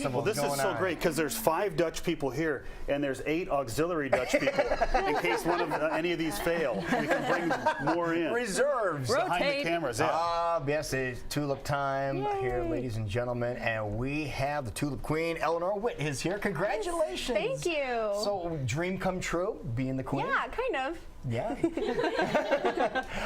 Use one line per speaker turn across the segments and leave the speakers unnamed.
Well, this is so great because there's 5 Dutch people here, and there's 8 auxiliary Dutch people in case one of any of these fail. We can bring more in.
Reserves.
Behind the cameras. Yeah.
Yes, it's Tulip time here, ladies and gentlemen, and we have the Tulip Queen, Eleanor Witt, is here. Congratulations.
Thank you.
So, dream come true, being the queen?
Yeah, kind of.
Yeah.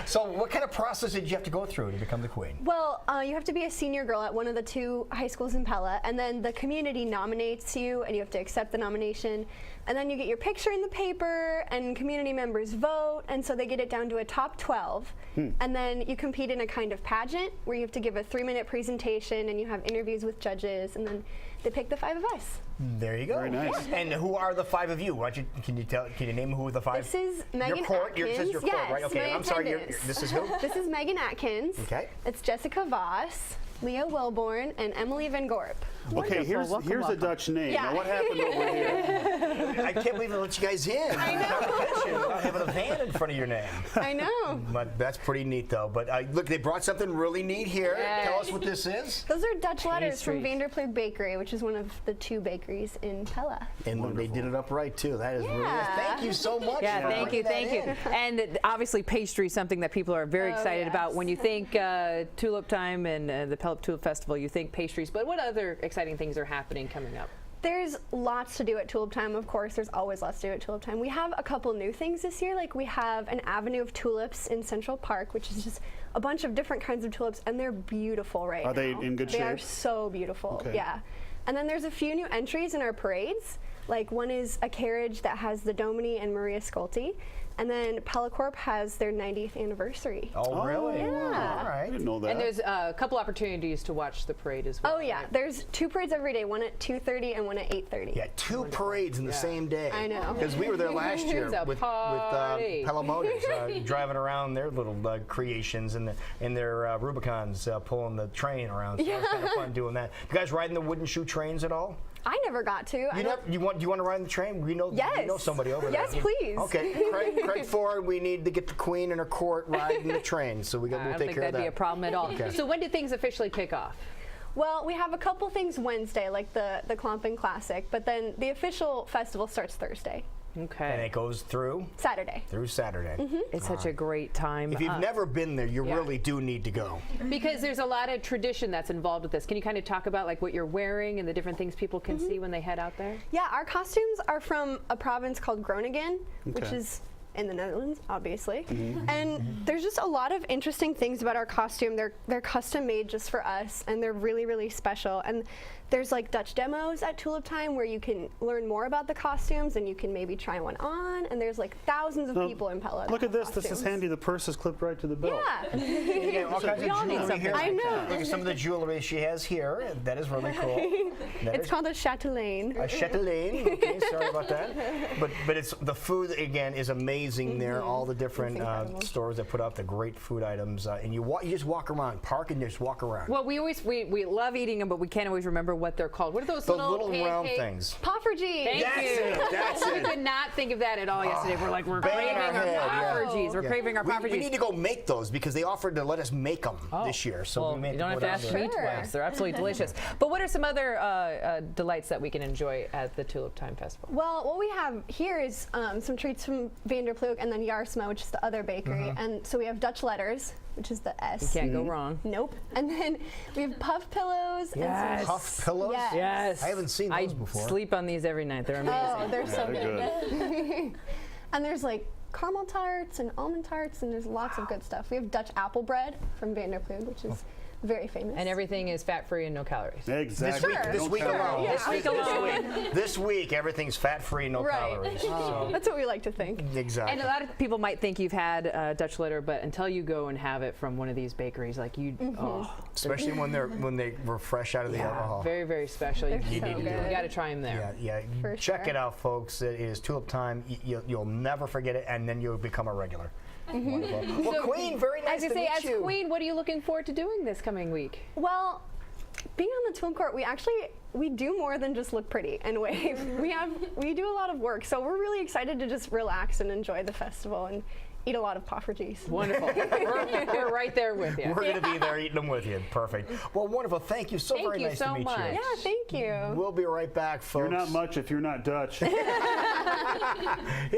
So what kind of process did you have to go through to become the queen?
Well, you have to be a senior girl at one of the 2 high schools in Pella, and then the community nominates you, and you have to accept the nomination. And then you get your picture in the paper, and community members vote, and so they get it down to a top 12. And then you compete in a kind of pageant where you have to give a 3-minute presentation, and you have interviews with judges, and then they pick the 5 of us.
There you go.
Very nice.
Yeah. And who are the 5 of you? Can you name who the 5?
This is Megan
Atkins.
Atkins.
This is your court, right? Okay, I'm sorry. This is who?
This is Megan Atkins.
Okay.
It's Jessica Voss, Leah Wilborn, and Emily Van Gorp.
Okay, here's a Dutch name.
Yeah.
Now, what happened over here?
I can't believe they let you guys in.
I know.
Without having a van in front of your name.
I know.
But that's pretty neat, though. But look, they brought something really neat here.
Yes.
Tell us what this is.
Those are Dutch letters from
Pastries.
Vanderplug Bakery, which is one of the 2 bakeries in Pella.
And they did it upright, too. That is really nice. Thank you so much.
Yeah,
for
thank you,
bringing
thank
that
you.
in.
And obviously pastry is something that people are very excited
yes.
about. When you think Tulip Time and the Pella Tulip Festival, you think pastries, but what other exciting things are happening coming up?
There's lots to do at Tulip Time, of course. There's always lots to do at Tulip Time. We have a couple new things this year. Like we have an avenue of tulips in Central Park, which is just a bunch of different kinds of tulips, and they're beautiful right now.
Are they in good shape?
They are so beautiful,
Okay.
yeah. And then there's a few new entries in our parades. Like one is a carriage that has the Domini and Maria Scolti. And then Pella Corp has their 90th anniversary.
Oh, really?
Yeah.
All
I
right.
didn't know that.
And there's a couple opportunities to watch the parade as well.
Oh yeah,
right?
there's 2 parades every day, one at 2:30 and one at 8:30.
Yeah, 2 parades in the same day.
I know.
Because we were there last year
It's a
with
party.
Pella Motors, driving around their little creations and their Rubicons, pulling the train around. So it was kind of fun doing that. You guys riding the wooden shoe trains at all?
I never got to.
Do you want to ride the train? We know
Yes.
you know somebody over there.
Yes, please.
Okay, Craig Ford, we need to get the queen and her court riding the train, so we'll
I don't
take
think
care of
that'd
that.
be a problem at all.
Okay.
So when do things officially kick off?
Well, we have a couple things Wednesday, like the Klomping Classic, but then the official festival starts Thursday.
And
Okay.
it goes through
Saturday.
Saturday.
It's such a great time.
If you've never been there, you
yeah.
really do need to go.
Because there's a lot of tradition that's involved with this. Can you kind of talk about like what you're wearing and the different things people can see when they head out there?
Yeah, our costumes are from a province called Groningen, which
Okay.
is in the Netherlands, obviously. And there's just a lot of interesting things about our costume. They're custom made just for us, and they're really, really special. And there's like Dutch demos at Tulip Time where you can learn more about the costumes and you can maybe try one on. And there's like thousands of
Now,
people in Pella. that
Look at
have
this. This is
costumes.
handy. The purse is clipped right to the belt.
Yeah.
You get all kinds
We all
of
need
jewelry
something
here.
I know.
Look at some of the jewelry she has here. That is really cool. That
It's
is
called a chatelaine.
a chatelaine. Okay, sorry about that. But it's the food again is amazing there. All the different
It's incredible.
stores that put out the great food items, and you just walk around, park and just walk around.
Well, we love eating them, but we can't always remember what they're called. What are those
Those little round
pancake-
things.
Poffergy.
Thank
That's
you.
it, that's
We
it.
could not think of that at all yesterday. We're like, we're
Banging
craving
our
our
head, yeah.
Poffergies. We're
Yeah.
craving our Poffergies.
We need to go make those because they offered to let us make them
Oh.
this year. So
well,
we may
you don't have
go
to
down
ask
there.
me twice. They're absolutely delicious. But what are some other delights that we can enjoy at the Tulip Time Festival?
Well, what we have here is some treats from Vanderplug and then Jarsma, which is the other bakery. And so we have Dutch letters, which is the S.
Can't go wrong.
Nope. And then we have puff pillows.
Yes.
And some
Puff pillows?
Yes.
Yes.
I haven't seen those before.
I sleep on these every night. They're amazing.
Oh, they're so
they're
good. And there's like caramel tarts and almond tarts, and there's lots of good stuff. We have Dutch apple bread from Vanderplug, which is very famous.
And everything is fat-free and no calories.
Exactly.
This week alone.
Yeah.
This week, everything's fat-free, no
Right.
calories. So,
That's what we like to think.
exactly.
And a lot of people might think you've had Dutch letter, but until you go and have it from one of these bakeries, like you,
Especially when they were fresh out of the alcohol.
very, very special. You
so
need to do it.
good.
You got to try them there.
Yeah.
For
Check
sure.
it out, folks. It is Tulip Time. You'll never forget it, and then you'll become a regular. Wonderful. Well,
So,
Queen, very nice
As I
to
say,
meet
as
you.
Queen, what are you looking forward to doing this coming week?
Well, being on the Tulip Court, we do more than just look pretty and wave. We do a lot of work, so we're really excited to just relax and enjoy the festival and eat a lot of poffertjes.
Wonderful. We're right there with you.
We're going to be there eating them with you. Perfect. Well, wonderful. Thank you so
Thank
very
you
nice
so
to meet
much.
you.
Yeah, thank you.
We'll be right back, folks.
You're not much if you're not Dutch.